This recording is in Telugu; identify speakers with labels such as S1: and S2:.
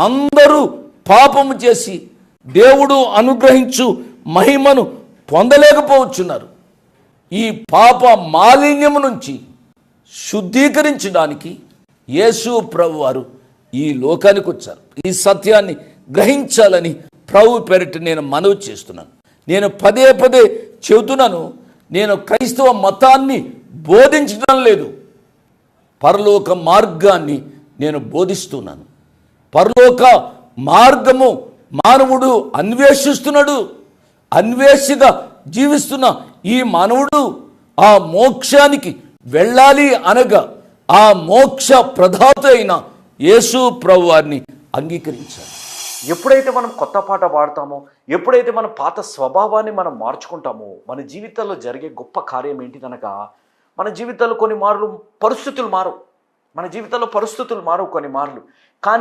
S1: అందరూ పాపము చేసి దేవుడు అనుగ్రహించు మహిమను పొందలేకపోవచ్చున్నారు. ఈ పాప మాలిన్యము నుంచి శుద్ధీకరించడానికి యేసు ప్రభు వారు ఈ లోకానికి వచ్చారు. ఈ సత్యాన్ని గ్రహించాలని ప్రభు పేరిట నేను మనవి చేస్తున్నాను. నేను పదే పదే చెబుతున్నాను, నేను క్రైస్తవ మతాన్ని బోధించడం లేదు, పరలోక మార్గాన్ని నేను బోధిస్తున్నాను. పరలోక మార్గము మానవుడు అన్వేషిస్తున్నాడు. అన్వేషిగా జీవిస్తున్న ఈ మానవుడు ఆ మోక్షానికి వెళ్ళాలి అనగా ఆ మోక్ష ప్రదాత అయిన యేసు ప్రభు వారిని అంగీకరించాలి.
S2: ఎప్పుడైతే మనం కొత్త పాట పాడతామో, ఎప్పుడైతే మన పాత స్వభావాన్ని మనం మార్చుకుంటామో, మన జీవితాల్లో జరిగే గొప్ప కార్యం ఏంటిదనగా, మన జీవితాల్లో కొన్ని మార్లు పరిస్థితులు మారవు, మన జీవితాల్లో పరిస్థితులు మారవు కొన్ని మార్లు, కానీ